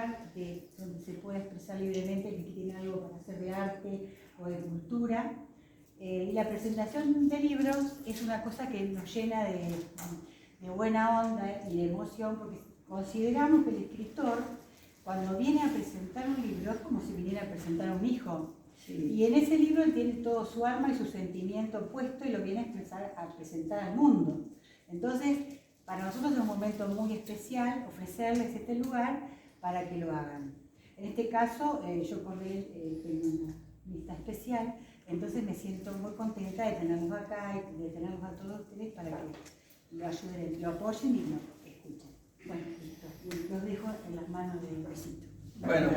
lugar donde se puede expresar libremente el que tiene algo para hacer de arte o de cultura. Y la presentación de libros es una cosa que nos llena de buena onda y de emoción, porque consideramos que el escritor, cuando viene a presentar un libro, es como si viniera a presentar a un hijo. Sí. Y en ese libro él tiene todo su alma y su sentimiento puesto y lo viene a presentar al mundo. Entonces, para nosotros es un momento muy especial ofrecerles este lugar para que lo hagan. En este caso, yo con él tengo una lista especial, entonces me siento muy contenta de tenerlos acá y de tenerlos a todos ustedes para que lo ayuden, lo apoyen y lo escuchen. Bueno, listo. Los dejo en las manos de Luisito. Bueno,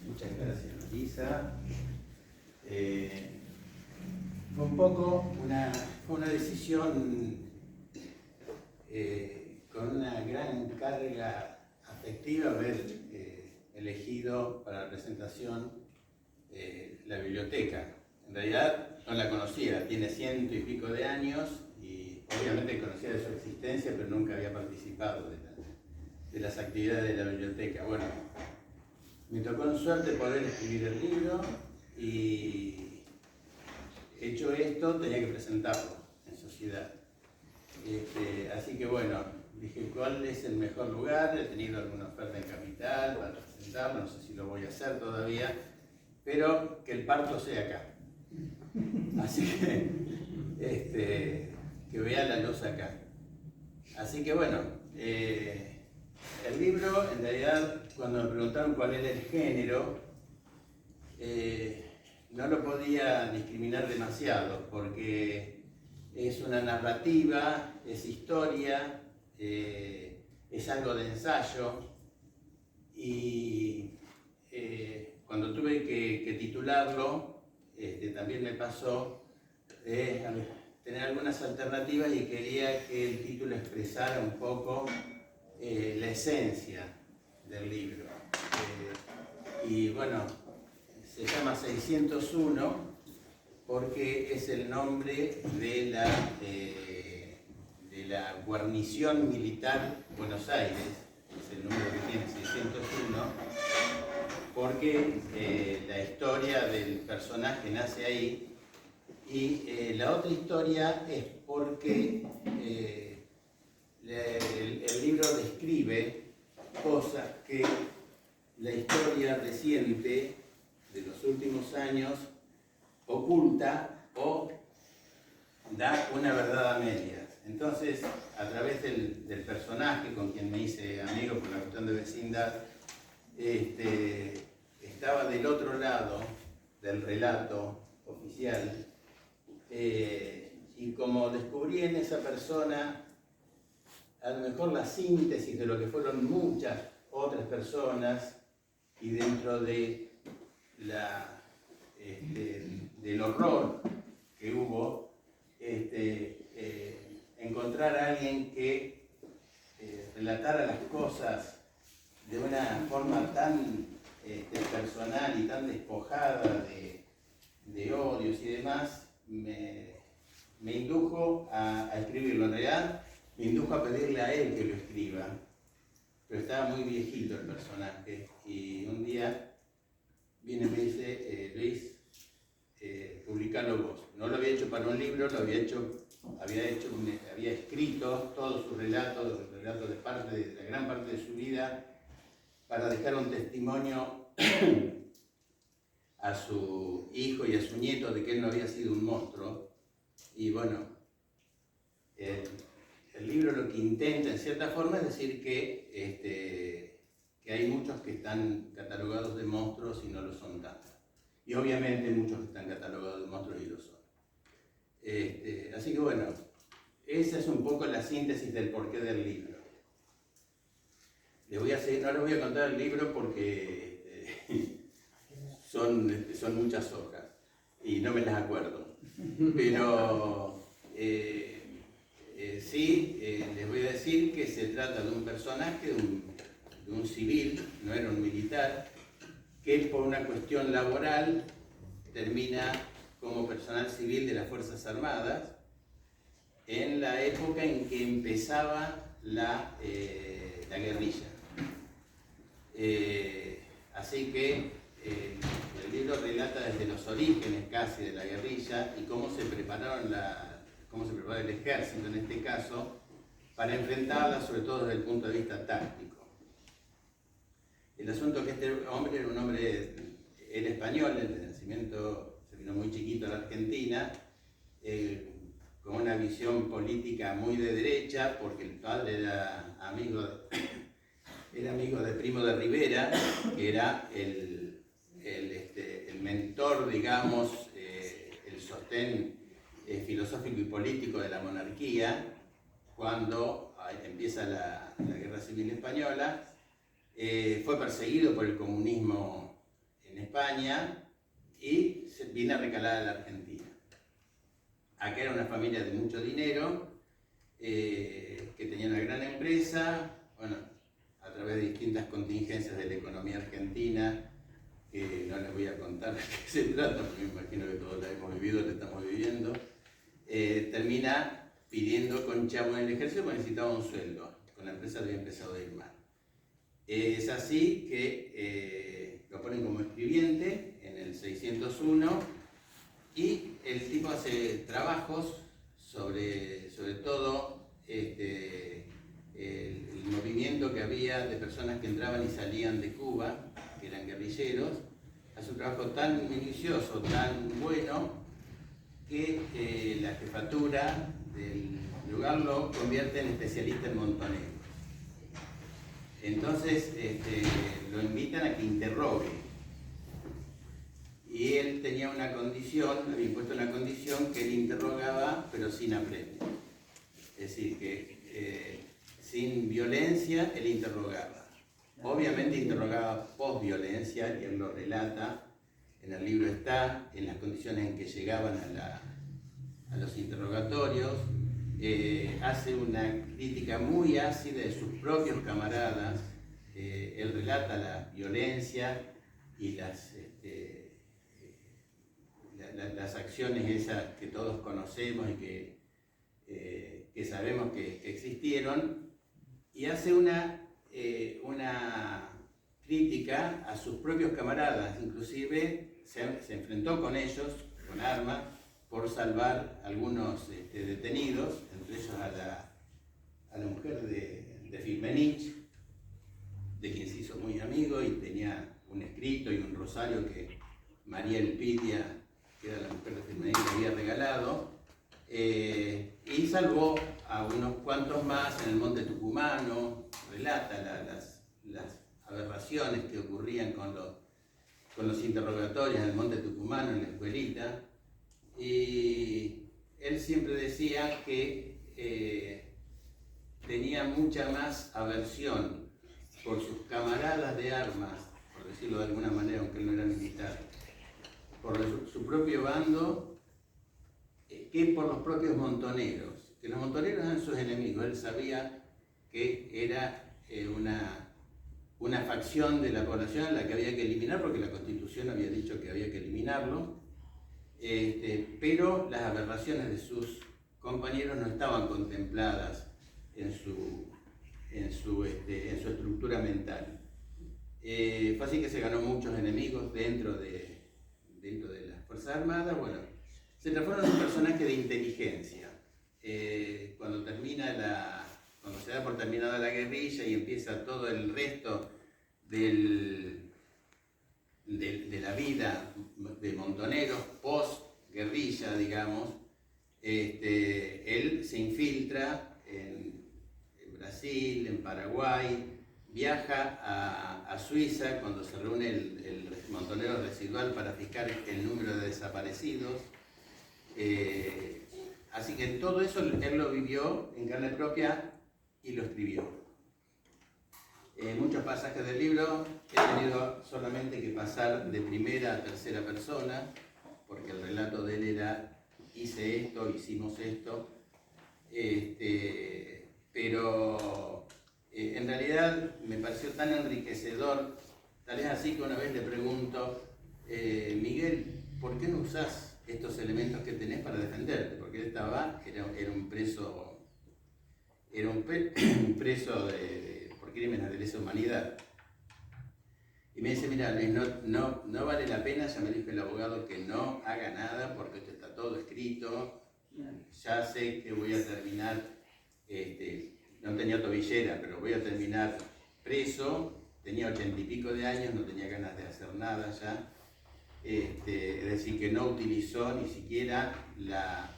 muchas gracias, Lisa. Fue un poco una decisión con una gran carga afectiva haber elegido para la presentación la biblioteca. En realidad no la conocía, tiene 100 y pico de años y obviamente conocía de su existencia, pero nunca había participado de las actividades de la biblioteca. Bueno, me tocó en suerte poder escribir el libro y hecho esto tenía que presentarlo en sociedad. Así que bueno, dije cuál es el mejor lugar, he tenido alguna oferta en Capital para presentarlo, no sé si lo voy a hacer todavía, pero que el parto sea acá. Así que vea la luz acá. Así que bueno, el libro, en realidad, cuando me preguntaron cuál era el género, no lo podía discriminar demasiado, porque es una narrativa, es historia, es algo de ensayo, y cuando tuve que titularlo, también me pasó tener algunas alternativas y quería que el título expresara un poco la esencia del libro. Y bueno, se llama 601 porque es el nombre de la guarnición militar Buenos Aires, es el número que tiene 601, porque la historia del personaje nace ahí, y la otra historia es porque el libro describe cosas que la historia reciente de los últimos años oculta o da una verdad a medias. Entonces, a través del personaje con quien me hice amigo por la cuestión de vecindad, estaba del otro lado del relato oficial, y como descubrí en esa persona a lo mejor la síntesis de lo que fueron muchas otras personas, y dentro de del horror que hubo, encontrar a alguien que relatara las cosas de una forma tan personal y tan despojada de odios y demás, me indujo a escribirlo. En realidad me indujo a pedirle a él que lo escriba, pero estaba muy viejito el personaje, y un día viene y me dice, Luis, publicalo vos. No lo había hecho para un libro, había escrito todos sus relatos, los relatos de la gran parte de su vida, para dejar un testimonio a su hijo y a su nieto de que él no había sido un monstruo. Y bueno, el libro lo que intenta en cierta forma es decir que hay muchos que están catalogados de monstruos y no lo son tanto. Y obviamente muchos que están catalogados de monstruos y lo son. Así que bueno, esa es un poco la síntesis del porqué del libro. No les voy a contar el libro porque son muchas hojas y no me las acuerdo. Pero sí, les voy a decir que se trata de un personaje, de un civil, no era un militar, que por una cuestión laboral termina como personal civil de las Fuerzas Armadas en la época en que empezaba la guerrilla. Así que el libro relata desde los orígenes casi de la guerrilla y cómo se preparó el ejército en este caso para enfrentarla, sobre todo desde el punto de vista táctico. El asunto es que este hombre era un hombre, era español, de nacimiento, se vino muy chiquito a la Argentina, con una visión política muy de derecha, porque el padre era amigo de Primo de Rivera, que era el mentor, digamos, el sostén filosófico y político de la monarquía, cuando empieza la Guerra Civil Española. Fue perseguido por el comunismo en España y viene a recalar a la Argentina. Acá era una familia de mucho dinero, que tenía una gran empresa, bueno, a través de distintas contingencias de la economía argentina, que no les voy a contar de qué se trata, porque me imagino que todos la hemos vivido, la estamos viviendo, termina pidiendo conchavo en el ejército porque necesitaba un sueldo, con la empresa le había empezado a ir mal. Es así que lo ponen como escribiente en el 601 y el tipo hace trabajos sobre todo el movimiento que había de personas que entraban y salían de Cuba, que eran guerrilleros. Hace un trabajo tan minucioso, tan bueno, que la jefatura del lugar lo convierte en especialista en montoneros. Entonces lo invitan a que interrogue. Y él tenía una condición, había impuesto una condición que él interrogaba, pero sin apremio. Es decir, que sin violencia él interrogaba. Obviamente interrogaba post-violencia, y él lo relata, en el libro está, en las condiciones en que llegaban a los interrogatorios. Hace una crítica muy ácida de sus propios camaradas. Él relata la violencia y las acciones esas que todos conocemos y que sabemos que existieron, y hace una crítica a sus propios camaradas. Inclusive se enfrentó con ellos, con armas, por salvar a algunos detenidos, entre ellos a la mujer de Firmenich, de quien se hizo muy amigo, y tenía un escrito y un rosario que María Elpidia, que era la mujer de Firmenich, le había regalado, y salvó a unos cuantos más en el monte tucumano. Relata las aberraciones que ocurrían con los interrogatorios en el monte tucumano, en la escuelita. Y él siempre decía que tenía mucha más aversión por sus camaradas de armas, por decirlo de alguna manera, aunque él no era militar, por su propio bando, que por los propios montoneros. Que los montoneros eran sus enemigos. Él sabía que era una facción de la población a la que había que eliminar, porque la Constitución había dicho que había que eliminarlo. Pero las aberraciones de sus compañeros no estaban contempladas en su estructura mental. Fue así que se ganó muchos enemigos dentro de las Fuerzas Armadas. Bueno, se transforma en un personaje de inteligencia. Cuando se da por terminada la guerrilla y empieza todo el resto de la vida de Montoneros, post-guerrilla, digamos, él se infiltra en Brasil, en Paraguay, viaja a Suiza cuando se reúne el montonero residual para fijar el número de desaparecidos. Así que todo eso él lo vivió en carne propia y lo escribió. Muchos pasajes del libro he tenido solamente que pasar de primera a tercera persona, porque el relato de él era: hice esto, hicimos esto, pero en realidad me pareció tan enriquecedor, tal es así que una vez le pregunto: Miguel, ¿por qué no usás estos elementos que tenés para defenderte? Porque él era un preso, por crímenes de lesa humanidad. me dice, mira Luis, no vale la pena, ya me dijo el abogado que no haga nada porque esto está todo escrito, ya sé que voy a terminar, no tenía tobillera, pero voy a terminar preso, tenía 80 y pico de años, no tenía ganas de hacer nada ya, es decir, que no utilizó ni siquiera las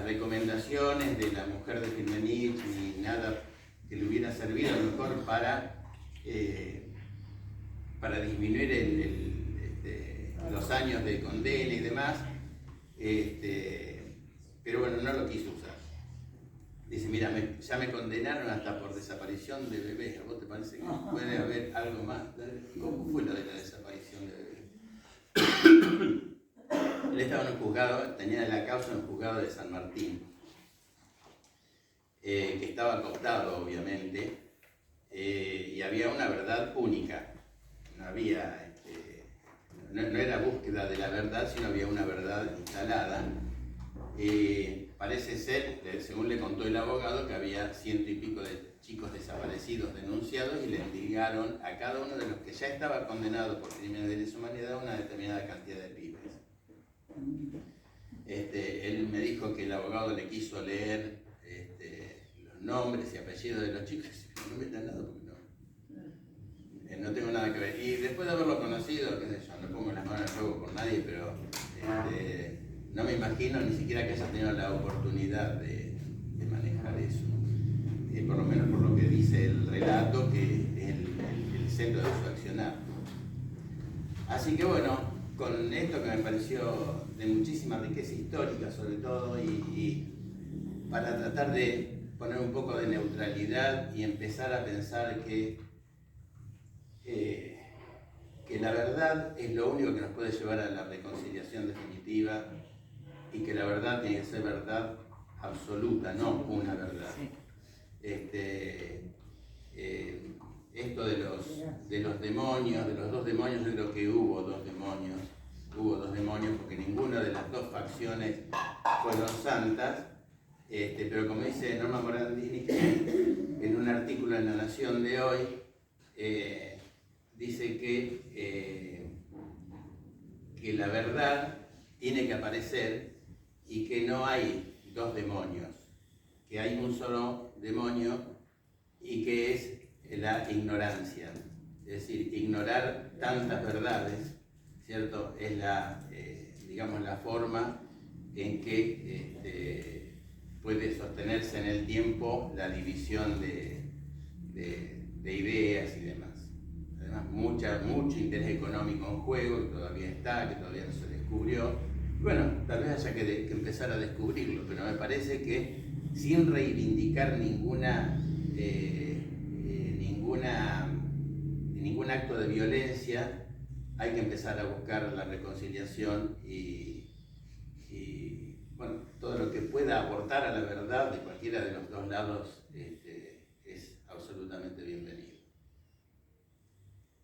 recomendaciones de la mujer de Firmenich, ni nada que le hubiera servido a lo mejor para disminuir los años de condena y demás, pero bueno, no lo quiso usar. Dice, mira, ya me condenaron hasta por desaparición de bebés. ¿A vos te parece que puede haber algo más? ¿Cómo fue lo de la desaparición de bebés? Él estaba en un juzgado, tenía la causa en un juzgado de San Martín, que estaba cooptado, obviamente, y había una verdad única. No había, no era búsqueda de la verdad, sino había una verdad instalada. Parece ser, según le contó el abogado, que había 100 y pico de chicos desaparecidos denunciados y le endilgaron a cada uno de los que ya estaba condenado por crímenes de lesa humanidad una determinada cantidad de pibes. Él me dijo que el abogado le quiso leer los nombres y apellidos de los chicos y no me da nada porque no tengo nada que ver. Y después de haberlo conocido, qué sé yo, no pongo las manos en el fuego por nadie, pero no me imagino ni siquiera que haya tenido la oportunidad de manejar eso. Por lo menos por lo que dice el relato, que es el centro de su accionar. Así que bueno, con esto que me pareció de muchísima riqueza histórica sobre todo, y para tratar de poner un poco de neutralidad y empezar a pensar que la verdad es lo único que nos puede llevar a la reconciliación definitiva, y que la verdad tiene que ser verdad absoluta, no una verdad. Esto de los demonios, de los dos demonios, yo creo que hubo dos demonios porque ninguna de las dos facciones fueron santas, pero como dice Norma Morandini en un artículo en La Nación de hoy, dice que la verdad tiene que aparecer y que no hay dos demonios, que hay un solo demonio y que es la ignorancia. Es decir, ignorar tantas verdades, ¿cierto? Es digamos, la forma en que puede sostenerse en el tiempo la división de ideas y demás. Además, mucho interés económico en juego, que todavía está, que todavía no se descubrió. Bueno, tal vez haya que empezar a descubrirlo, pero me parece que sin reivindicar ningún acto de violencia, hay que empezar a buscar la reconciliación y bueno, todo lo que pueda aportar a la verdad de cualquiera de los dos lados es absolutamente bienvenido.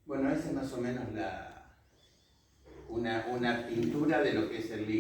Bueno, esa es más o menos una pintura de lo que es el libro.